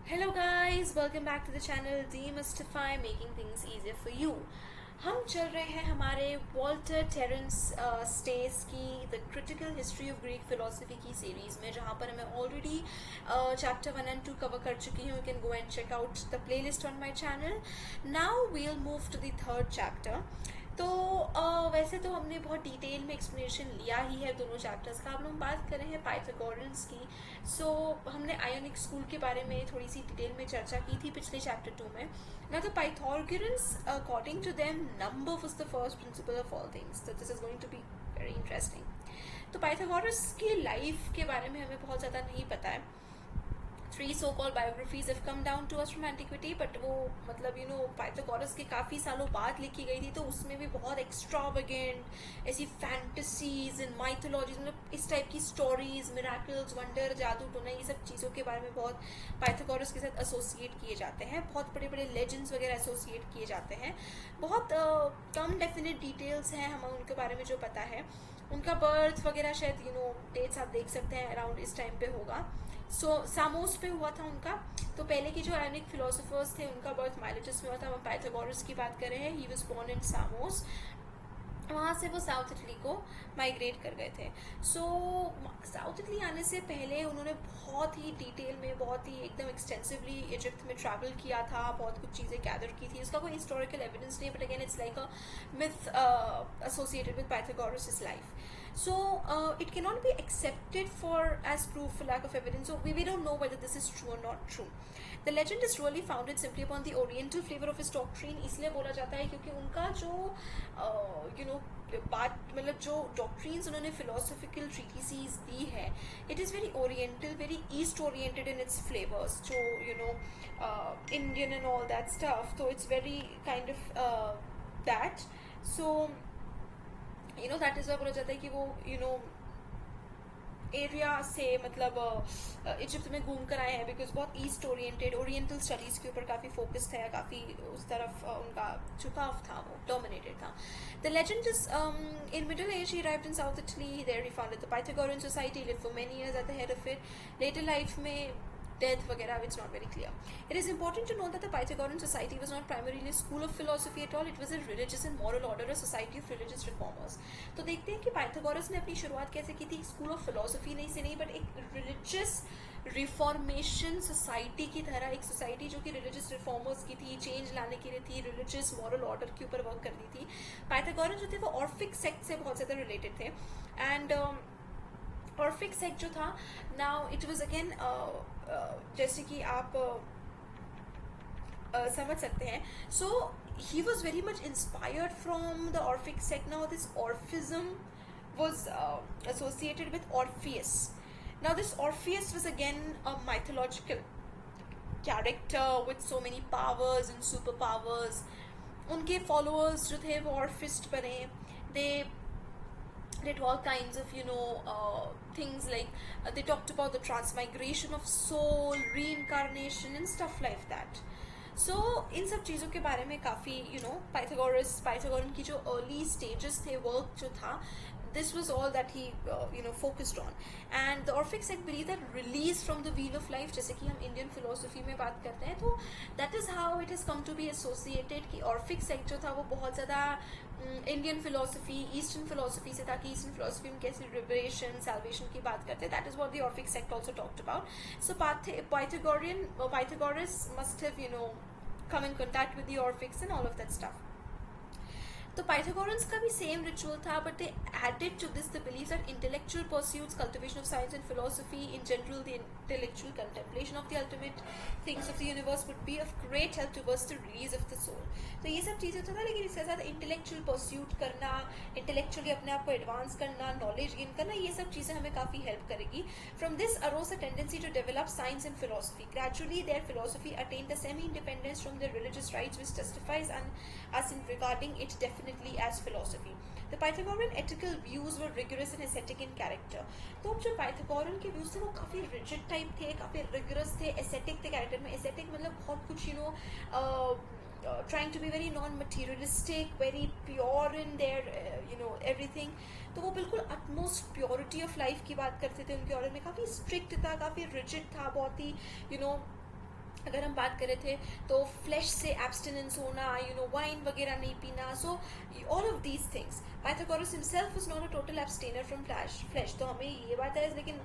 Hello guys, welcome back to the channel Demystify Making Things Easier for You। हम चल रहे हैं हमारे वॉल्टर टेरेंस स्टेस की the critical history of Greek philosophy की series में, जहाँ पर मैं ऑलरेडी चैप्टर 1 and 2 कवर कर चुकी हूँ। You can go and check out the playlist on my channel. Now we'll move to the third chapter. तो वैसे तो हमने बहुत डिटेल में एक्सप्लेनेशन लिया ही है दोनों चैप्टर्स का। अब हम बात कर रहे हैं पाइथागोरस की। सो हमने आयोनिक स्कूल के बारे में थोड़ी सी डिटेल में चर्चा की थी पिछले चैप्टर 2 में। ना तो Pythagoras according to them number was the first principle of all things. तो this is going to be very interesting. तो पाइथागोरस की लाइफ के बारे में हमें बहुत ज़्यादा नहीं पता है। 3 so-called biographies have come down to us from antiquity, but वो मतलब पाइथागोरस के काफ़ी सालों बाद लिखी गई थी, तो उसमें भी बहुत एक्स्ट्रावेगेंट ऐसी फैंटेसीज एंड माइथोलॉजीज, मतलब इस टाइप की स्टोरीज, मिराकल्स, वंडर, जादू टोना, ये सब चीज़ों के बारे में बहुत पाइथागोरस के साथ एसोसिएट किए जाते हैं। बहुत बड़े बड़े लेजेंड्स वगैरह एसोसिएट किए जाते हैं। बहुत कम डेफिनेट डिटेल्स हैं हमें उनके बारे में जो पता है। उनका बर्थ वगैरह शायद डेट्स आप देख सकते हैं, अराउंड इस टाइम पे होगा। सामोस पे हुआ था उनका। तो पहले के जो आयोनिक फिलोसोफर्स थे उनका बर्थ माइलेटस में हुआ था। हम पाइथागोरस की बात कर रहे हैं। He was born in Samos. वहाँ से वो साउथ इटली को माइग्रेट कर गए थे। साउथ इटली आने से पहले उन्होंने बहुत ही डिटेल में, बहुत ही एकदम एक्सटेंसिवली इजिप्ट में ट्रैवल किया था, बहुत कुछ चीज़ें गैदर की थी। उसका कोई हिस्टोरिकल एविडेंस नहीं, but again it's like a myth associated with Pythagoras' life. So it cannot be accepted as proof for lack of evidence. So we don't know whether this is true or not true. The legend is really founded simply upon the oriental flavor of his doctrine. इसलिए बोला जाता है क्योंकि उनका जो बात, मतलब जो डॉक्ट्रीन्स उन्होंने फिलोसफिकल ट्रीटिसीज दी है, it is very oriental, very east oriented in its flavours, जो Indian and all that stuff. तो it's very kind of that. So that is बोला जाता है कि वो एरिया से, मतलब इजिप्ट में घूम कर आए हैं, बिकॉज बहुत ईस्ट ओरिएंटेड, ओरिएंटल स्टडीज़ के ऊपर काफ़ी फोकस है, काफ़ी उस तरफ उनका झुकाव था, वो डोमिनेटेड था। The legend is in middle age he arrived in south Italy, there he founded the Pythagorean society, lived for many years at the head of it. Later life में death वगैरह, it's not very clear. It is important to note that the Pythagorean society was not primarily a school of philosophy at all. It was a religious and moral order, a society of religious reformers. तो देखते हैं कि Pythagoras ने अपनी शुरुआत कैसे की थी। स्कूल ऑफ फिलोसफी नहीं से नहीं, बट एक रिलीजियस रिफॉर्मेशन सोसाइटी की तरह, एक सोसाइटी जो कि रिलीजियस रिफॉर्मर्स की थी, चेंज लाने के लिए थी, रिलीजियस मॉरल ऑर्डर के ऊपर वर्क करती थी। पाइथागोरस जो थे वो ऑर्फिक सेक्ट से बहुत ज़्यादा रिलेटेड थे। एंड ऑर्फिक सेक्ट जो था, नाउ इट वाज अगेन जैसे कि आप समझ सकते हैं। So he was very much inspired from the Orphic sect. Now this Orphism was associated with Orpheus. Now this Orpheus was again a mythological character with so many powers and superpowers. उनके followers जो थे वो Orphist बने। They did all kinds of things like they talked about the transmigration of soul, reincarnation and stuff like that. So इन सब चीज़ों के बारे में काफ़ी पाइथागोरन की जो अर्ली स्टेजेस थे, वर्क जो था, this was all that he focused on. And the Orphic sect believed that release from the wheel of life, जैसे कि हम इंडियन फिलोसफी में बात करते हैं, तो that is how it has come to be associated कि Orphic sect जो था वो बहुत ज़्यादा इंडियन फिलोसफी, ईस्टर्न फिलोसफी से था, कि ईस्टर्न फिलोसफी में कैसे लिबरेशन, सैल्वेशन की बात करते हैं। That is what the Orphic sect also talked about. So Pythagoras must have come in contact with the Orphics and all of that stuff. तो पाइथागोरन्स का भी सेम रिचुअल था, but they added to this the belief that intellectual pursuits, cultivation of science and philosophy in general, the intellectual contemplation of the ultimate things of the universe would be of great help towards the release of the soul. तो ये सब चीज़ें तो था, लेकिन इसके साथ intellectual pursuit करना, इंटेलेक्चुअली अपने आप को एडवांस करना, नॉलेज गेन करना, ये सब चीज़ें हमें काफ़ी हेल्प करेगी। From this arose a tendency to develop science and philosophy. Gradually their philosophy attained the semi independence from the religious rites which justifies us in regarding it definitely as philosophy. The Pythagorean ethical views were rigorous and ascetic in character. तो जो Pythagorean के views थे वो काफ़ी rigid type थे, काफ़ी rigorous थे, ascetic थे character में। ascetic मतलब बहुत कुछ trying to be very non-materialistic, very pure in their everything. तो वो बिल्कुल utmost purity of life की बात करते थे। उनके ऑर्डर में काफ़ी strict था, काफ़ी rigid था, बहुत ही अगर हम बात करें थे तो फ्लैश से एब्सटिनेंस होना, वाइन वगैरह नहीं पीना, so all of these things. Pythagoras himself was not a total abstainer from flesh, तो हमें ये बात है, लेकिन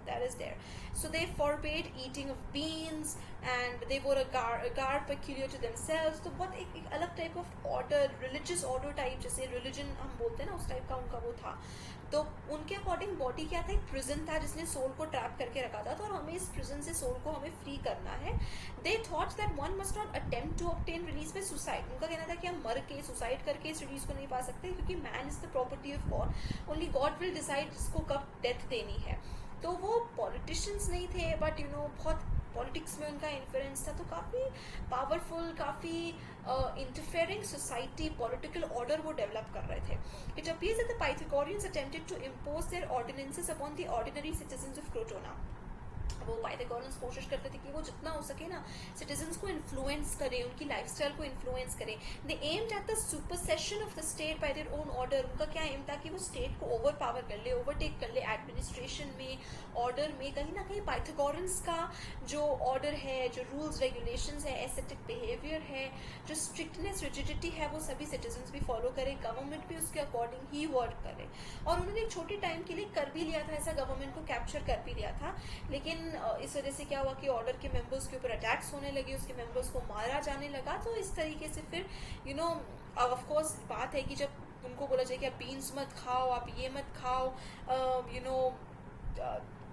that is there. So they forbade eating of beans and they wore a garb peculiar to themselves. तो बहुत एक अलग type of order, religious order type, जैसे रिलीजन हम बोलते हैं ना, उस टाइप का उनका वो था। तो उनके अकॉर्डिंग बॉडी क्या था, एक प्रिजन था जिसने सोल को ट्रैप करके रखा था, तो और हमें इस प्रिजन से सोल को हमें फ्री करना है। They thought that one must not attempt to obtain release by suicide. उनका कहना था कि हम मर के, सुसाइड करके इस रिलीज को नहीं पा सकते, क्योंकि man is the property of God, only God will decide इसको कब डेथ देनी है। तो वो पॉलिटिशियंस नहीं थे, बट बहुत पॉलिटिक्स में उनका इन्फ्लुएंस था, तो काफ़ी पावरफुल, काफ़ी इंटरफेयरिंग सोसाइटी, पॉलिटिकल ऑर्डर वो डेवलप कर रहे थे। It appears that the Pythagoreans attempted to impose their ordinances upon the ordinary citizens of Crotona. वो पाइथागोरस कोशिश करते थे कि वो जितना हो सके ना सिटीजन्स को इन्फ्लुएंस करें, उनकी लाइफस्टाइल को इन्फ्लुएंस करें। They aimed at the supersession of the state by their own order. उनका क्या एम था कि वो स्टेट को ओवर पावर कर ले, ओवरटेक कर ले एडमिनिस्ट्रेशन में, ऑर्डर में। कहीं ना कहीं पाइथागोरस का जो ऑर्डर है, जो रूल्स रेगुलेशंस है, एस्थेटिक बिहेवियर है, जो स्ट्रिक्टनेस, रिजिडिटी है, वो सभी सिटीजन्स भी फॉलो करें, गवर्नमेंट भी उसके अकॉर्डिंग ही वर्क करे। और उन्होंने एक छोटे टाइम के लिए कर भी लिया था ऐसा, गवर्नमेंट को कैप्चर कर भी लिया था, लेकिन इस वजह से क्या हुआ कि ऑर्डर के मेंबर्स के ऊपर अटैक्स होने लगे, उसके मेंबर्स को मारा जाने लगा। तो इस तरीके से फिर ऑफ कोर्स बात है कि जब उनको बोला जाए कि आप बीन्स मत खाओ, आप ये मत खाओ,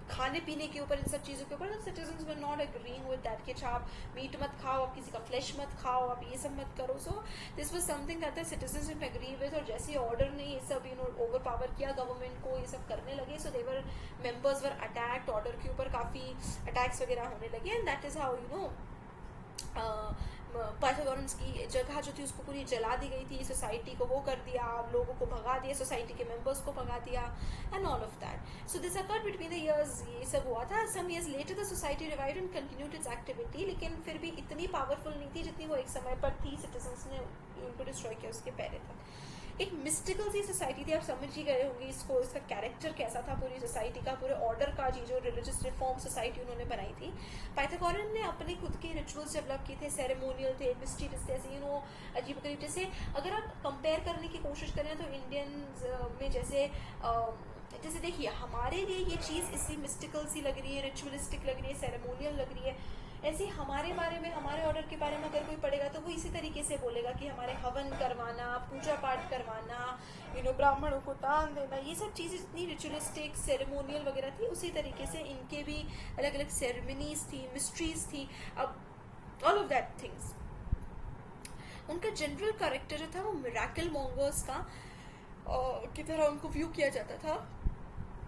खाने पीने के ऊपर, इन सब चीज़ों के ऊपर, citizens were not agreeing with that कि अच्छा आप मीट मत खाओ, आप किसी का फ्लैश मत खाओ, आप ये सब मत करो। So this was something that the citizens didn't agree with. और जैसे ऑर्डर ने ये सब ओवर पावर किया गवर्नमेंट को, ये सब करने लगे, सो दे वर मेंबर्स वर अटैक्ड, ऑर्डर के ऊपर काफ़ी अटैक्स वगैरह होने लगे। And that is how Pythagoras की जगह जो थी उसको पूरी जला दी गई थी, सोसाइटी को वो कर दिया, लोगों को भगा दिया, सोसाइटी के मेंबर्स को भगा दिया, and all of that. So this occurred between the years, ये सब हुआ था। Some years later the society revived and continued its activity, लेकिन फिर भी इतनी पावरफुल नहीं थी जितनी वो एक समय पर थी। सिटीजन्स ने उनको डिस्ट्रॉय किया उसके पहले तक। एक मिस्टिकल सी सोसाइटी थी, आप समझ ही गए होंगे इसको, इसका कैरेक्टर कैसा था पूरी सोसाइटी का, पूरे ऑर्डर का, जी जो रिलीजियस रिफॉर्म सोसाइटी उन्होंने बनाई थी। पाइथागोरस ने अपने खुद के रिचुअल्स डेवलप किए थे, सेरेमोनियल थे, मिस्टीरियस थे, ऐसे अजीब गरीब। जैसे अगर आप कंपेयर करने की कोशिश करें तो इंडियन में जैसे देखिए हमारे लिए ये चीज़ इससे मिस्टिकल सी लग रही है, रिचुअलिस्टिक लग रही है, सेरेमोनियल लग रही है, ऐसे हमारे बारे में, हमारे ऑर्डर के बारे में अगर कोई पढ़ेगा तो वो इसी तरीके से बोलेगा कि हमारे हवन करवाना, पूजा पाठ करवाना, ब्राह्मणों को दान देना, ये सब चीज़ें जितनी रिचुअलिस्टिक, सेरेमोनियल वगैरह थी, उसी तरीके से इनके भी अलग अलग सेरेमनीज थी, मिस्ट्रीज थी, अब ऑल ऑफ दैट थिंग्स। उनका जनरल कैरेक्टर जो था वो मिरेकल मॉन्गर्स का की तरह उनको व्यू किया जाता था।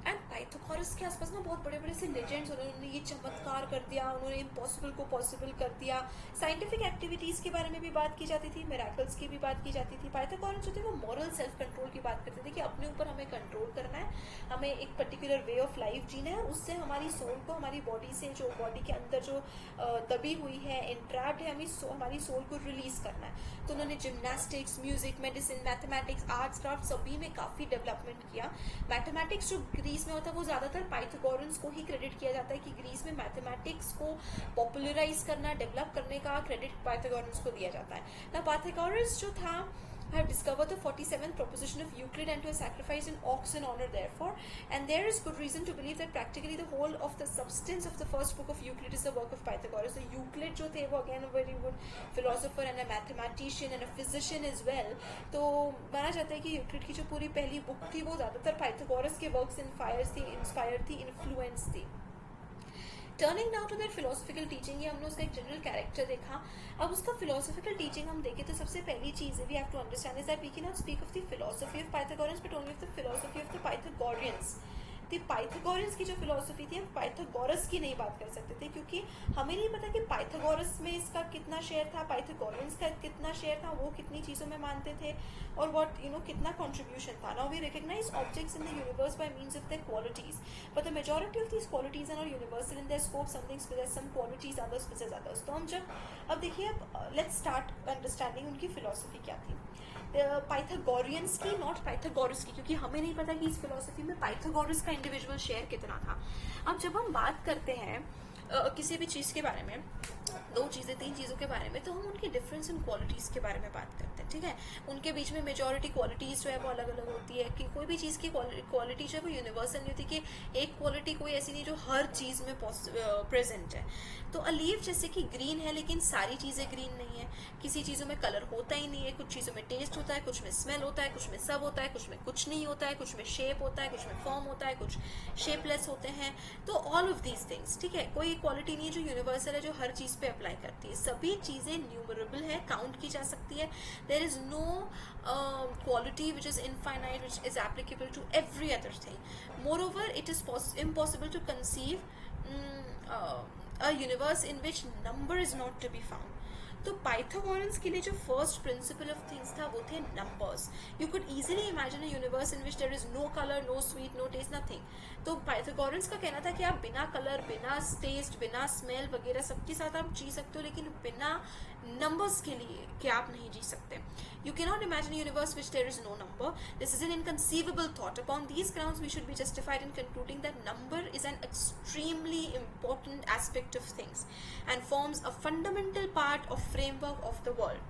एंड पाइथागोरस के आसपास ना बहुत बड़े बड़े से लेजेंड्स, उन्होंने ये चमत्कार कर दिया, उन्होंने इम्पॉसिबल को पॉसिबल कर दिया। साइंटिफिक एक्टिविटीज़ के बारे में भी बात की जाती थी, मिरेकल्स की भी बात की जाती थी। पाइथागोरस जो थे वो मॉरल सेल्फ कंट्रोल की बात करते थे कि अपने ऊपर हमें कंट्रोल करना है, हमें एक पर्टिकुलर वे ऑफ लाइफ जीना है, उससे हमारी सोल को, हमारी बॉडी से, जो बॉडी के अंदर जो दबी हुई है, एंट्रैप्ड है, हमारी सोल को रिलीज करना है। तो उन्होंने gymnastics, music, medicine, mathematics, arts, craft सभी में काफ़ी डेवलपमेंट किया। मैथमेटिक्स जो ग्रीस में होता है वो ज़्यादातर पाइथागोरस को ही क्रेडिट किया जाता है कि ग्रीस में मैथमेटिक्स को पॉपुलराइज करना, डेवलप करने का क्रेडिट पाइथागोरस को दिया जाता है ना। पाइथागोरस जो था have discovered the 47th proposition of Euclid and to have sacrificed an ox in honor therefore, and there is good reason to believe that practically the whole of the substance of the first book of Euclid is the work of Pythagoras. So Euclid जो थे वो again a very good philosopher and a mathematician and a physician as well. तो माना जाता है कि Euclid की जो पूरी पहली बुक थी वो ज़्यादातर पाइथागोरस के वर्क्स इंस्पायर थी, इन्फ्लुएंस थी। Turning now to that philosophical teaching, ये हमने उसका एक जनरल कैरेक्टर देखा। अब उसका फिलोसफिकल टीचिंग हम देखें तो सबसे पहली चीज़ we have to understand is that we can not speak of the philosophy of Pythagoras but only of the philosophy of the Pythagoreans. Pythagoras की जो फिलोसफी थी हम पाइथागोरस की नहीं बात कर सकते थे, क्योंकि हमें नहीं पता कि पाइथागोरस में इसका कितना शेयर था, पाइथागोरियंस का कितना शेयर था, वो कितनी चीज़ों में मानते थे और व्हाट कितना कंट्रीब्यूशन था। Now we recognise objects in the universe by means of their qualities, but the majority of these qualities are not universal in their scope, some things possess some qualities, others possess others। तो हम अब देखिए, let's start understanding उनकी philosophy क्या थी पाइथागोरियंस की, not Pythagoras की, क्योंकि हमें नहीं पता कि इस फिलोसफी में पाइथागोरस का इंडिविजुअल शेयर कितना था। अब जब हम बात करते हैं किसी भी चीज़ के बारे में, 2 चीज़ें 3 चीज़ों के बारे में, तो हम उनकी डिफरेंस इन क्वालिटीज़ के बारे में बात करते हैं, ठीक है। उनके बीच में मेजॉरिटी क्वालिटीज़ जो है वो अलग अलग होती है, कि कोई भी चीज़ की क्वालिटी जो है वो यूनिवर्सल नहीं होती, कि एक क्वालिटी कोई ऐसी नहीं जो हर चीज़ में प्रेजेंट है। तो अ लीफ जैसे कि ग्रीन है, लेकिन सारी चीज़ें ग्रीन नहीं है, किसी चीज़ों में कलर होता ही नहीं है, कुछ चीज़ों में टेस्ट होता है, कुछ में स्मेल होता है, कुछ में सब होता है, कुछ में कुछ नहीं होता है, कुछ में शेप होता है, कुछ में फॉर्म होता है, कुछ शेपलेस होते हैं। तो ऑल ऑफ दीज थिंग्स, ठीक है, कोई क्वालिटी नहीं है जो यूनिवर्सल है, जो हर चीज़ पे अप्लाई करती है। सभी चीज़ें न्यूमरेबल है, काउंट की जा सकती है। There is no quality which is infinite, which is applicable to every other thing. Moreover, it is impossible to conceive a universe in which number is not to be found. तो Pythagoras के लिए जो first principle of things था वो थे numbers. You could easily imagine a universe in which there is no colour, no sweet, no taste, nothing. तो Pythagoras का कहना था कि आप बिना कलर, बिना टेस्ट, बिना स्मेल वगैरह सबके साथ आप जी सकते हो, लेकिन बिना नंबर्स के लिए कि आप नहीं जी सकते। You can not imagine universe which there is no number. This is an inconceivable thought. Upon these grounds we should be justified in concluding that number is an extremely important aspect of things and forms a fundamental part of framework of the world.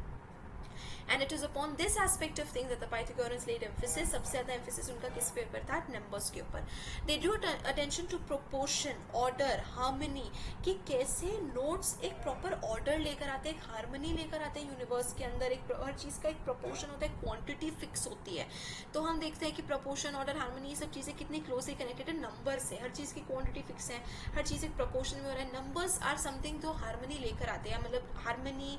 And it is upon this aspect of things that the Pythagoreans laid emphasis. सबसे ज़्यादा emphasis उनका किस पे ऊपर था? numbers के ऊपर. They drew attention to proportion, order, harmony, कि कैसे notes एक proper order लेकर आते हैं, एक harmony लेकर आते हैं universe के अंदर। एक हर चीज़ का एक proportion होता है, quantity fix होती है। तो हम देखते हैं कि proportion, order, harmony ये सब चीज़ें कितनी closely connected है number से। हर चीज़ की quantity fix है, हर चीज़ एक proportion में हो रहा है। numbers are something जो harmony लेकर आते हैं, मतलब harmony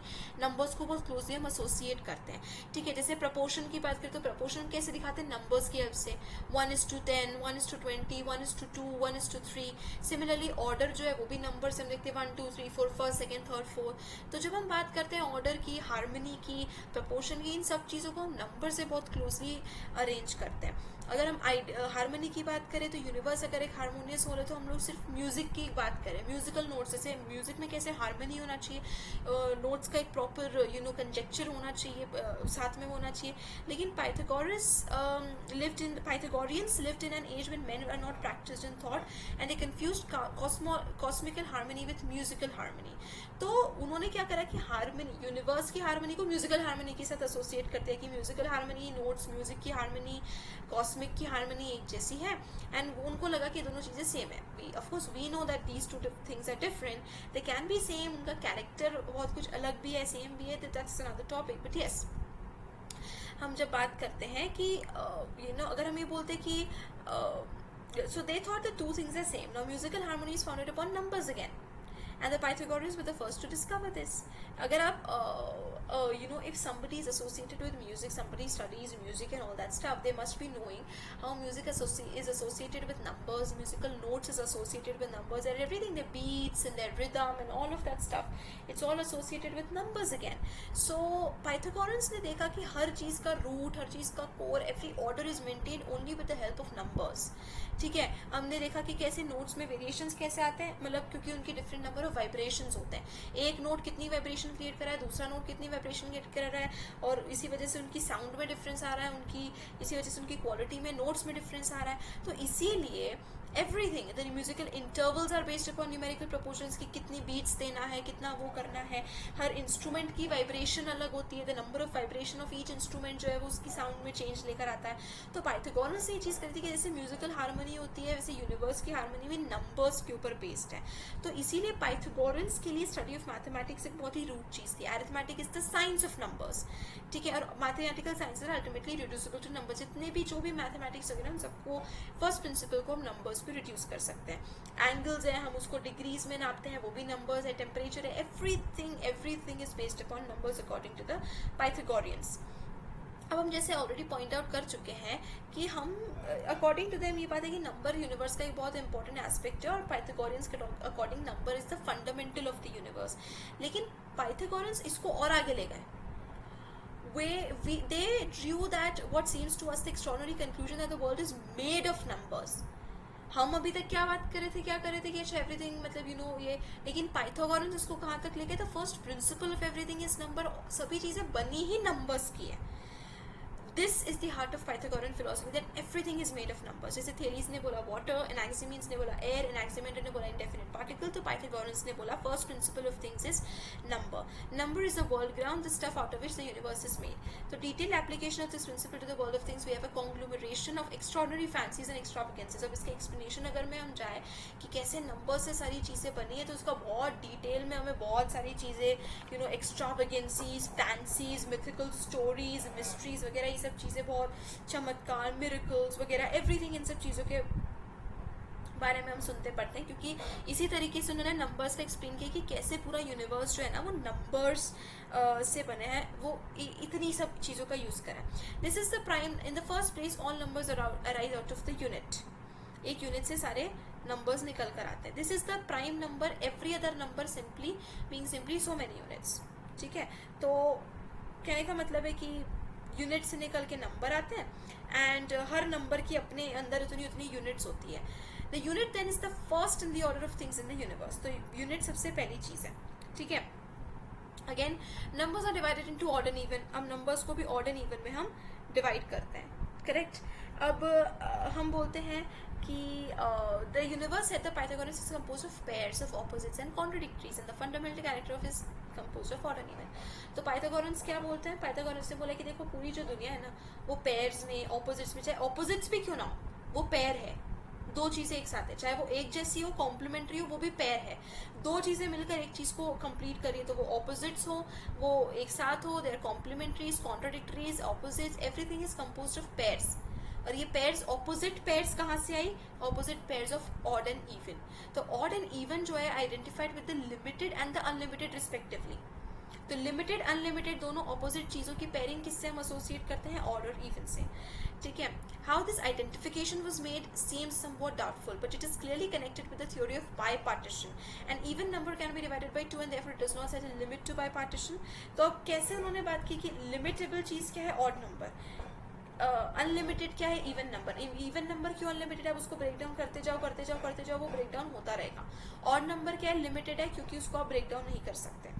numbers को बहुत closely हम associate करते हैं, ठीक है। जैसे प्रपोर्शन की बात करें तो प्रपोर्शन कैसे दिखाते हैं? नंबर्स की हेल्प से, 1:10, 1:20, 1:2, 1:3। सिमिलरली ऑर्डर जो है वो भी नंबर से हम देखते हैं, 1 2 3 4 फर्स्ट, सेकंड, थर्ड, फोर्थ। तो जब हम बात करते हैं ऑर्डर की, हार्मनी की, प्रपोर्शन की, इन सब चीज़ों को हम नंबर से बहुत क्लोजली अरेंज करते हैं। अगर हम हार्मनी की बात करें तो यूनिवर्स अगर एक हारमोनियस हो रहा है तो हम लोग सिर्फ म्यूजिक की बात करें, म्यूजिकल नोट्स, जैसे म्यूजिक में कैसे हार्मनी होना चाहिए, नोट्स का एक प्रॉपर कंजेक्चर होना चाहिए, साथ में होना चाहिए। लेकिन Pythagoreans lived in an age when men were not practiced in thought and they confused cosmical harmony with musical harmony. तो उन्होंने क्या करा कि हार्मनी, यूनिवर्स की हार्मनी को म्यूजिकल हार्मनी के साथ एसोसिएट करते हैं, कि म्यूजिकल हार्मनी, नोट्स, म्यूजिक की हार्मनी, कॉस्मिक की हार्मनी एक जैसी है, एंड उनको लगा कि दोनों चीज़ें सेम है। Of course we know that these two things are different, they can be same, उनका कैरेक्टर बहुत कुछ अलग भी है, सेम भी है, that's another topic. But yes, हम जब बात करते हैं कि अगर हम ये बोलते हैं कि so they thought the two things are same. Now musical harmony is founded upon numbers again, and the Pythagoreans were the first to discover this. अगर आप if somebody is associated with music, somebody studies music and all that stuff, they must be knowing how music is associated with numbers, musical notes is associated with numbers, and everything, their beats and their rhythm and all of that stuff, it's all associated with numbers again. So Pythagoreans ने देखा कि हर चीज़ का root, हर चीज़ का core, every order is maintained only with the help of numbers, ठीक है। हमने देखा कि कैसे नोट्स में वेरिएशंस कैसे आते हैं, मतलब क्योंकि उनके डिफरेंट नंबर ऑफ वाइब्रेशंस होते हैं। एक नोट कितनी वाइब्रेशन क्रिएट कर रहा है, दूसरा नोट कितनी वाइब्रेशन क्रिएट कर रहा है, और इसी वजह से उनकी साउंड में डिफरेंस आ रहा है, इसी वजह से उनकी क्वालिटी में, नोट्स में डिफरेंस आ रहा है। तो इसीलिए everything, the musical intervals are based upon numerical proportions, कि कितनी beats देना है, कितना वो करना है। हर इंस्ट्रूमेंट की वाइब्रेशन अलग होती है, the number of vibration of each instrument जो है वो उसकी साउंड में चेंज लेकर आता है। तो पाइथागोरस ये चीज़ करती है कि जैसे म्यूजिकल हार्मनी होती है, वैसे यूनिवर्स की हार्मनी भी नंबर्स के ऊपर बेस्ड है। तो इसीलिए पाइथागोरस के लिए स्टडी ऑफ मैथमेटिक्स एक बहुत ही रूट चीज़ थी। Arithmetic is the science of numbers, ठीक है, और mathematical science are ultimately reducible to number. जितने भी जो भी मैथमेटिक्स वगैरह, हम सबको फर्स्ट प्रिंसिपल को हम नंबर्स पे रिड्यूस कर सकते हैं। एंगल्स है, हम उसको डिग्रीज में नापते हैं, वो भी नंबर्स है। टेम्परेचर है, everything is based upon numbers according to the Pythagoreans. अब हम जैसे ऑलरेडी पॉइंट आउट कर चुके हैं कि हम अकॉर्डिंग टू देम ये बात है कि नंबर यूनिवर्स का एक बहुत इंपॉर्टेंट एस्पेक्ट है, और पाइथागोरियंस के according number is the fundamental of the universe. लेकिन पाइथागोरियंस इसको और आगे ले गए। They drew that what seems to us the extraordinary conclusion that the world is made of numbers. हम अभी तक क्या बात कर रहे थे कि अच्छा एवरीथिंग, मतलब ये, लेकिन पाइथागोरस इसको कहाँ तक लेके, the first principle of everything is number. सभी चीज़ें बनी ही नंबर्स की है। This is the heart of Pythagorean philosophy, that everything is made of numbers. जैसे थेलीज ने बोला वाटर, एनाक्सिमीन्स ने बोला एयर, एनाक्सिमेंडर ने बोला इंडेफिनिट पार्टिकल, तो पाइथागोरन्स ने बोला first principle of things is number. Number is the world ground, the stuff out of which the universe is made. तो detail application of this principle to the world of things, we have a conglomeration of extraordinary fancies and extravagances. अब इसके explanation अगर में हम जाए कि कैसे number से सारी चीज़ें बनी है, तो उसका बहुत डिटेल में हमें बहुत सारी चीज़ें एक्स्ट्रावेगेंसीज, फैंसीज, मिथिकल स्टोरीज, मिस्ट्रीज वगैरह, ये सब चीज़ें बहुत चमत्कार, मिरेकल्स वगैरह, एवरीथिंग, इन सब चीज़ों के बारे में हम सुनते पढ़ते हैं, क्योंकि इसी तरीके से उन्होंने नंबर्स का एक्सप्लेन किया कि कैसे पूरा यूनिवर्स जो है ना वो नंबर्स से बने हैं, वो इतनी सब चीज़ों का यूज़ करें. This is the prime, in the first place all numbers arise out of the unit. एक यूनिट से सारे नंबर्स निकल कर आते हैं. This is the prime number, every other number simply being simply so many units. ठीक है, तो कहने का मतलब है कि यूनिट से निकल के नंबर आते हैं एंड हर नंबर की अपने अंदर उतनी उतनी यूनिट्स होती है. The unit then is the first in the order of things in the universe. तो यूनिट सबसे पहली चीज़ है. ठीक है, again numbers are divided into odd and even. अब नंबर्स को भी ऑड एंड इवन में हम डिवाइड करते हैं. करेक्ट. अब हम बोलते हैं कि द यूनिवर्स है the Pythagoras is composed of pairs of opposites and contradictories and the fundamental character of is composed of odd and even. तो पाइथागोरस क्या बोलते हैं? पाइथागोरस ने बोला कि देखो पूरी जो दुनिया है ना वो पेयर्स में, ऑपोजिट्स में, चाहे ऑपोजिट्स भी क्यों ना हो, वो पेयर है. दो चीज़ें एक साथ है, चाहे वो एक जैसी हो, कॉम्प्लीमेंट्री हो, वो भी पेयर है. दो चीज़ें मिलकर एक चीज़ को कंप्लीट करिए, तो वो ऑपोजिट्स हो, वो एक साथ हो, their complementaries, contradictories, opposites, everything is composed of pairs. और ये पेयर्स, ऑपोजिट पेयर्स कहाँ से आई? Opposite pairs of odd and even. तो ऑड एंड इवन जो है identified with the limited and the unlimited respectively. तो लिमिटेड अनलिमिटेड दोनों ऑपोजिट चीज़ों की पेयरिंग किससे हम एसोसिएट करते हैं? ऑड और इवन से. ठीक है. How this identification was made seems somewhat doubtful, but it is clearly connected with the theory of bipartition. And even number can be divided by 2 and therefore it does not set a limit to bipartition. तो अब कैसे उन्होंने बात की कि limitable चीज़ क्या है? Odd number. Unlimited क्या है? Even number. इवन नंबर क्यों अनलिमिटेड है? उसको ब्रेक डाउन करते जाओ करते जाओ करते जाओ, वो ब्रेक डाउन होता रहेगा. ऑड नंबर क्या है? लिमिटेड है, क्योंकि उसको आप ब्रेक डाउन नहीं कर सकते.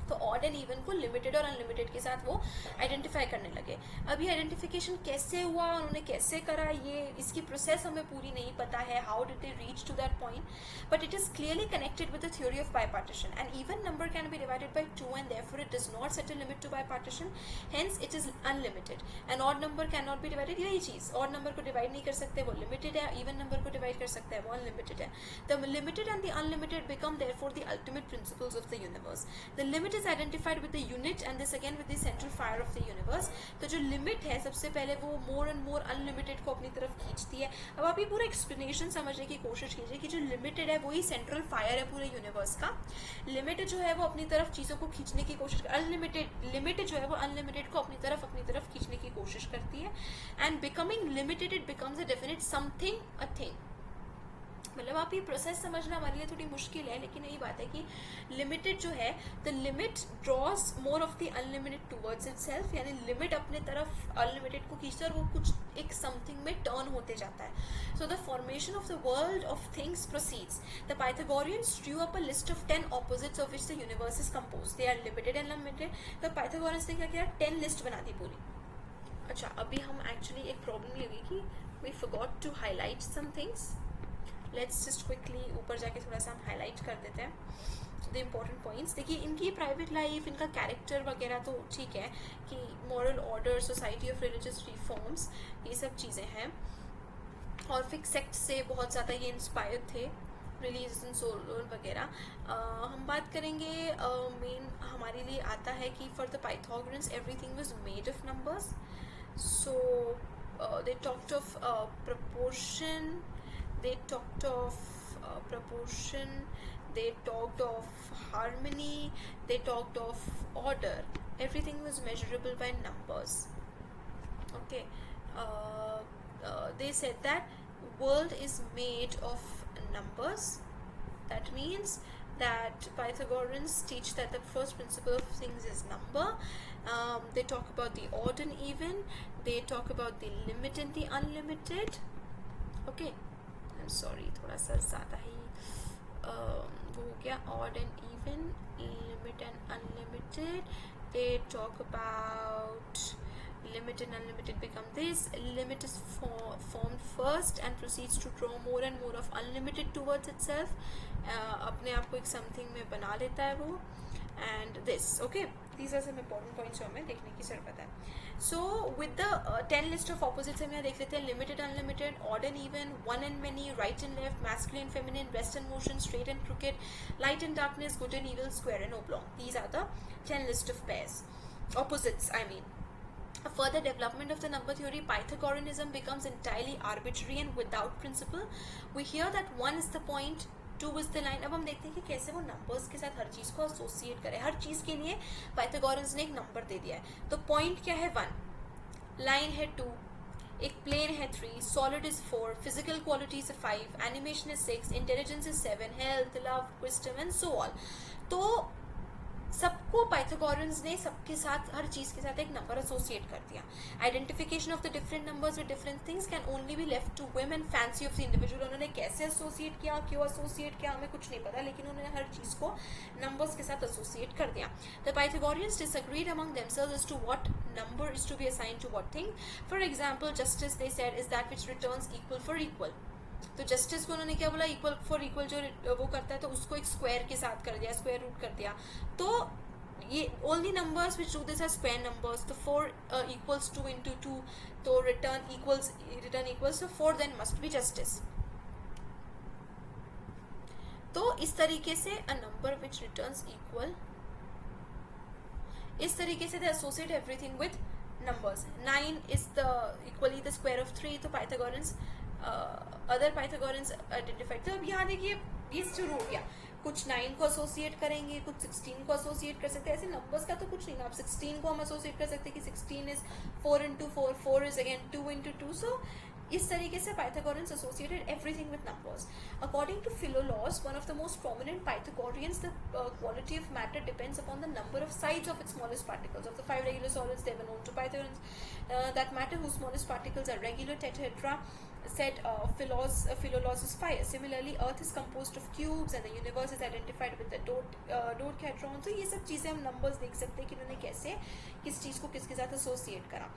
तो ऑड एंड इवन को लिमिटेड और अनलिमिटेड के साथ वो आइडेंटिफाई करने लगे. अभी आइडेंटिफिकेशन कैसे हुआ, उन्होंने कैसे करा, ये इसकी प्रोसेस हमें पूरी नहीं पता है. How did they reach to that point? But it is clearly connected with the theory of bipartition. And even number can be divided by 2 and therefore it does not set a limit to bipartition, hence it is unlimited. And odd number can not be divided. यही चीज़, odd number को divide नहीं कर सकते, वो limited है. Even number को divide कर सकते हैं, वो अनलिमिटेड है. The limited and the unlimited become therefore the ultimate principles of the universe. The limit is identified with unit and this again with the central fire of the universe. तो जो limit है सबसे पहले वो more and more unlimited को अपनी तरफ खींचती है. अब आप ये पूरा एक्सप्लेनेशन समझने की कोशिश कीजिए कि जो लिमिटेड है वही सेंट्रल फायर है पूरे यूनिवर्स का. लिमिट जो है वो अपनी तरफ चीज़ों को खींचने की कोशिश, लिमिट जो है वो अनलिमिटेड को अपनी तरफ खींचने की कोशिश करती है. And becoming limited it becomes a definite something, a thing. मतलब आप ये प्रोसेस समझना हमारे लिए थोड़ी मुश्किल है, लेकिन यही बात है कि लिमिटेड जो है, the limit draws more of the unlimited towards itself. यानी लिमिट अपने तरफ अनलिमिटेड को खींचता है और वो कुछ एक समथिंग में टर्न होते जाता है. So the formation of the world of things proceeds. The Pythagoreans drew up a list of 10 opposites of which the universe is composed. They are limited and unlimited. तो पाइथागोरियंस ने क्या किया? 10 list बना दी पूरी. अच्छा, अभी हम एक्चुअली एक प्रॉब्लम ये हुई कि we forgot to highlight some things. Let's just quickly ऊपर जाके थोड़ा सा हम हाईलाइट कर देते हैं द इम्पोर्टेंट पॉइंट्स. देखिए, इनकी प्राइवेट लाइफ, इनका कैरेक्टर वगैरह तो ठीक है कि moral order, society of religious reforms, ये सब चीज़ें हैं. और फिक्स सेक्ट से बहुत ज़्यादा ये इंस्पायर्ड थे, रिलीजन, सोल वगैरह. हम बात करेंगे मेन हमारे लिए आता है कि for the Pythagoreans everything was made of numbers. So they talked of proportion, they talked of proportion, they talked of harmony, they talked of order. Everything was measurable by numbers. Okay. They said that world is made of numbers. That means that Pythagoreans teach that the first principle of things is number. They talk about the odd and even. They talk about the limit and the unlimited. Okay. I'm sorry, थोड़ा सा ज़्यादा ही वो हो गया. odd and even, limit and unlimited. They talk about limit and unlimited become this. Limit is formed first and proceeds to draw more and more of unlimited towards itself. अपने आप को एक something में बना लेता है वो. And this, okay, these are some important points जो हमें देखने की जरूरत है. So with the 10 list of opposites हम यहाँ देख लेते हैं. Limited, unlimited, odd and even, one and many, right and left, masculine, feminine, rest and motion, straight and crooked, light and darkness, good and evil, square and oblong. These are the 10 list of pairs, opposites I mean. A further development of the number theory, Pythagoreanism becomes entirely arbitrary and without principle. We hear that 1 is the point, 2 is the line. अब हम देखते हैं कि कैसे वो numbers के साथ हर चीज़ को एसोसिएट करे. हर चीज़ के लिए पाइथागोरस ने एक नंबर दे दिया है. तो पॉइंट क्या है 1, लाइन है 2, एक प्लेन है 3, सॉलिड इज 4, फिजिकल क्वालिटीज है 5, animation is 6, intelligence is 7, health, love, wisdom and so on. तो सबको पाइथागोरस ने सबके साथ हर चीज के साथ एक नंबर एसोसिएट कर दिया. Identification of the different numbers with different things can only be left to whim and fancy of the individual. उन्होंने कैसे एसोसिएट किया, क्यों एसोसिएट किया, हमें कुछ नहीं पता, लेकिन उन्होंने हर चीज को नंबर्स के साथ एसोसिएट कर दिया. The Pythagoreans disagreed among themselves as to what number is to be assigned to what thing. For example, justice, they said, is that which returns equal for equal. तो जस्टिस को उन्होंने क्या बोला, equal for equal जो वो करता है तो उसको एक स्क्वायर के साथ कर दिया, स्क्वायर रूट कर दिया. तो ये only numbers which do this are square numbers. तो 4 equals 2 into 2, तो return equals, so 4 then must be justice. तो इस तरीके से a number which returns equal, इस तरीके से they associate everything with numbers. 9 is the equally the square of 3. तो Pythagoreans अदर पाइथागोरियंस आइडेंटिफाइड. तो अब यहाँ देखिए ये शुरू हो गया, कुछ 9 को एसोसिएट करेंगे, कुछ 16 को एसोसिएट कर सकते हैं. ऐसे नंबर्स का तो कुछ नहीं ना. आप 16 को हम एसोसिएट कर सकते हैं कि 16 is 4 into 4, 4 is again 2 into 2. So इस तरीके से Pythagoreans associated everything with numbers. According to Philolaus, one of the most prominent Pythagoreans, the quality of matter depends upon the number of sides of its smallest particles. Of the 5 regular solids, they were known to Pythagoreans that matter whose smallest particles are regular tetrahedra, said Philolaus is fire. Similarly, Earth is composed of cubes and the universe is identified with the dodecahedron. तो ये सब चीज़ें हम numbers देख सकते हैं कि उन्होंने कैसे किस चीज़ को किसके साथ एसोसिएट करा.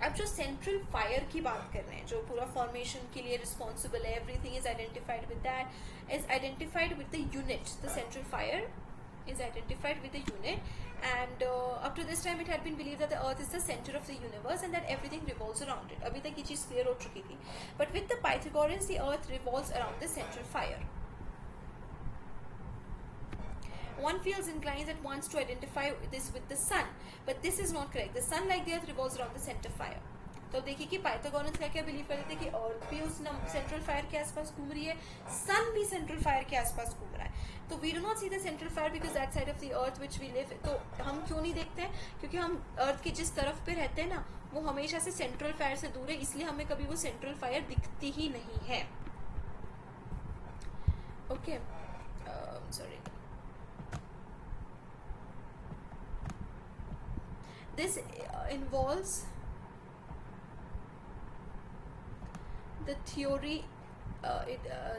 अब जो सेंट्रल फायर की बात कर रहे हैं, जो पूरा फॉर्मेशन के लिए रिस्पॉन्सिबल है, everything is identified with that, is identified with the unit. The central fire is identified with the unit, and up to this time it had been believed that the earth is the center of the universe and that everything revolves around it. अभी तक ये चीज़ clear हो चुकी थी. But with the Pythagoreans, the earth revolves around the central fire. One feels inclined at once to identify this with the sun, but this is not correct. The sun, like the earth, revolves around the center fire. तो देखिए कि Pythagoras क्या क्या believe करते थे कि अर्थ भी उस सेंट्रल फायर के आसपास घूम रही है, सन भी सेंट्रल फायर के आसपास घूम रहा है. तो we do not see the central fire because that side of the earth which we live. तो हम क्यों नहीं देखते हैं? क्योंकि हम अर्थ के जिस तरफ पे रहते हैं ना, वो हमेशा से सेंट्रल फायर से दूर है, इसलिए हमें कभी वो सेंट्रल फायर दिखती ही नहीं है. Okay, sorry. This involves the theory,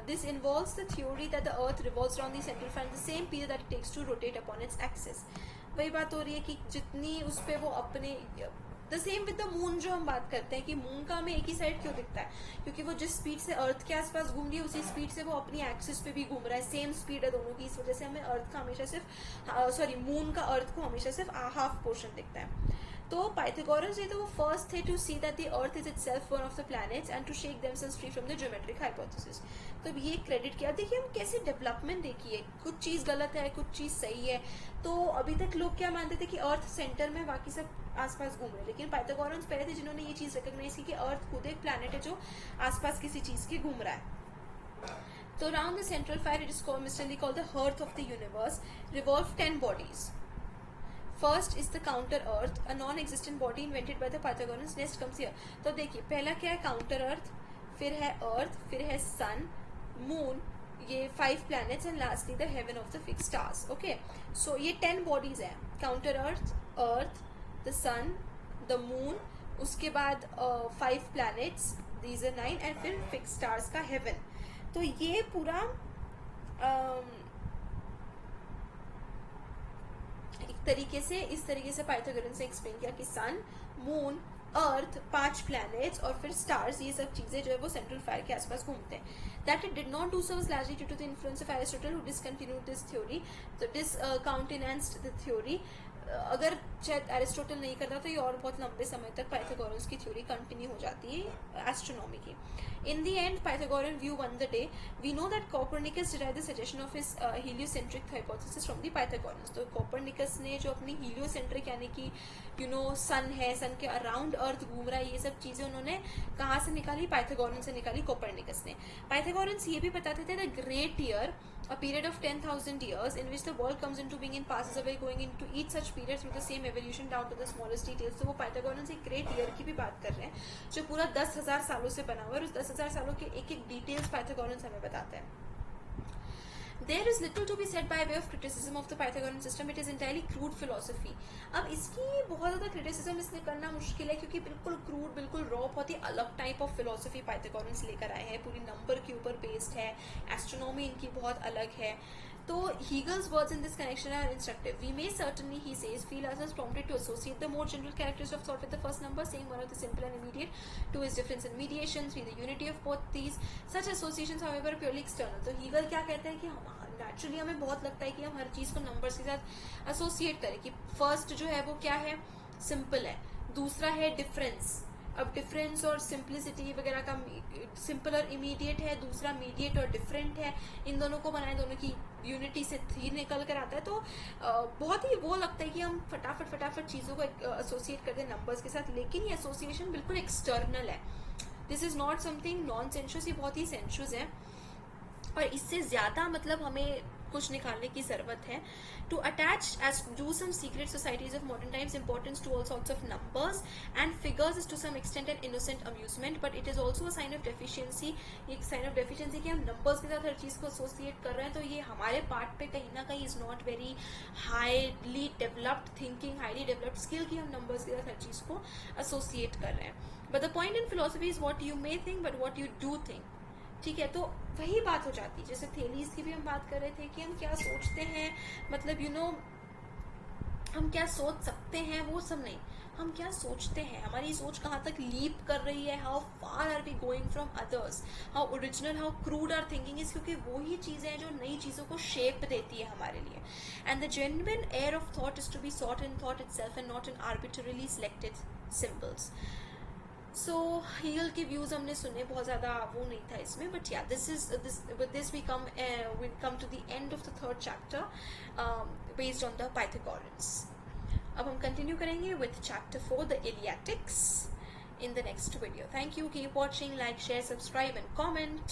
this involves the theory that the earth revolves around the central fire in the same period that it takes to rotate upon its axis. वही बात हो रही है कि जितनी उस पर वो अपने the same with the moon जो हम बात करते हैं कि मून का हमें एक ही साइड क्यों दिखता है, क्योंकि वो जिस स्पीड से अर्थ के आसपास घूम रही है उसी स्पीड से वो अपनी एक्सिस पे भी घूम रहा है. सेम स्पीड है दोनों की, इस वजह से हमें अर्थ का हमेशा सिर्फ मून का अर्थ को हमेशा सिर्फ हाफ पोर्शन दिखता है. तो पाइथागोरस जो थे वो फर्स्ट थे to see that the earth is itself one of the planets and to shake themselves free from the geometric hypothesis. तो ये क्रेडिट किया. देखिए हम कैसे डेवलपमेंट देखिए, कुछ चीज़ गलत है, कुछ चीज़ सही है. तो अभी तक लोग क्या मानते थे कि अर्थ सेंटर में, बाकी सब आसपास घूम रहे हैं, लेकिन पाइथागोरस पहले थे जिन्होंने ये चीज़ रिकॉग्नाइज की कि अर्थ खुद एक प्लैनेट है जो आसपास किसी चीज़ के घूम रहा है. तो around the central fire it is mysteriously called the hearth of the universe revolve 10 bodies. First is the counter earth, a non-existent body invented by the Pythagoreans. Next comes here. तो देखिए पहला क्या है, counter earth, फिर है earth, फिर है sun, moon, ये 5 planets and lastly the heaven of the fixed stars. Okay, so ये 10 bodies हैं. counter earth, the sun, the moon, उसके बाद 5 planets, these are 9, and फिर fixed stars का heaven. तो ये पूरा तरीके से, इस तरीके से पाइथागोरस ने एक्सप्लेन किया कि सन, मून, अर्थ, 5 प्लैनेट्स और फिर स्टार्स, ये सब चीजें जो है वो सेंट्रल फायर के आसपास घूमते हैं. That it did not do so was largely due to the influence of Aristotle, who discontinued this theory, तो डिसकाउंटेनेंस्ड द थ्योरी. अगर शायद एरिस्टोटल नहीं करता तो ये और बहुत लंबे समय तक पाइथागोरस की थ्योरी कंटिन्यू हो जाती है एस्ट्रोनॉमी की. In the end, Pythagorean view won the day. We know that Copernicus derived the suggestion of his heliocentric hypothesis from the Pythagoreans. तो Copernicus ने जो अपनी heliocentric यानी कि सन है, सन के अराउंड अर्थ घूम रहा है, ये सब चीजें उन्होंने कहाँ से निकाली? पाइथागोरन से निकाली, कोपरनिकस ने. पाइथागोरन्स ये भी बताते थे the great year, a period of 10,000 years in which the world comes into being and passes away, going into each such period through the same evolution down to the smallest details. तो वो पाइथागोरन्स एक great year की भी बात कर रहे हैं जो पूरा 10,000 सालों से बना हुआ है, और उस 10,000 सालों के एक एक डिटेल्स पाइथागोरन्स हमें बताते हैं. There is little to be said by way of criticism of the Pythagorean system. It is entirely crude philosophy. अब इसकी बहुत ज़्यादा criticism इसलिए करना मुश्किल है क्योंकि बिल्कुल crude, बिल्कुल raw, बहुत ही अलग type of philosophy Pythagoreans लेकर आए हैं, पूरी number के ऊपर based है, astronomy इनकी बहुत अलग है. तो Hegel's words in this connection are instructive. We may certainly, he says, feel ourselves prompted to associate the more general characters of thought with the first number, saying one of the simple and immediate, 2 is difference in mediation, 3 the unity of both these. Such associations, however, are purely external. तो Hegel क्या कहते हैं कि हम naturally हमें बहुत लगता है कि हम हर चीज़ को नंबर्स के साथ एसोसिएट करें, कि फर्स्ट जो है वो क्या है? सिंपल है. दूसरा है डिफरेंस. अब डिफरेंस और सिंप्लिसिटी वगैरह का, सिंपल और इमीडिएट है, दूसरा मीडिएट और डिफरेंट है. इन दोनों को बनाए, दोनों की यूनिटी से 3 निकल कर आता है. तो बहुत ही वो लगता है कि हम फटाफट चीज़ों को एसोसिएट करते हैं नंबर्स के साथ, लेकिन ये एसोसिएशन बिल्कुल एक्सटर्नल है. This is not something non sensuous, ये बहुत ही सेंशुअस है. और इससे ज़्यादा मतलब हमें कुछ निकालने की ज़रूरत है. To attach as do some secret societies of modern times importance to all sorts of numbers and figures is to some extent and innocent amusement, but it is also a sign of deficiency. एक sign of deficiency कि हम numbers के साथ हर चीज़ को associate कर रहे हैं, तो ये हमारे पार्ट पे कहीं ना कहीं is not very highly developed thinking, highly developed skill कि हम नंबर्स के साथ हर चीज़ को एसोसिएट कर रहे हैं. But the point in philosophy is what you may think but what you do think. ठीक है, तो वही बात हो जाती है जैसे थेलीज की भी हम बात कर रहे थे कि हम क्या सोचते हैं, मतलब हम क्या सोच सकते हैं, वो सब नहीं, हम क्या सोचते हैं, हमारी सोच कहाँ तक लीप कर रही है, how far are we going from others, how original, how crude are thinking is, क्योंकि वो ही चीज़ें हैं जो नई चीज़ों को शेप देती है हमारे लिए. And the genuine air of thought is to be sought in thought itself and not in arbitrarily selected symbols. So Hegel के व्यूज हमने सुने, बहुत ज़्यादा वो नहीं था इसमें, बट या this with this we come to the end of the third chapter based on the Pythagoreans. अब हम कंटिन्यू करेंगे with chapter 4 the Eleatics in the next video. Thank you. Keep watching. Like, share, subscribe and comment.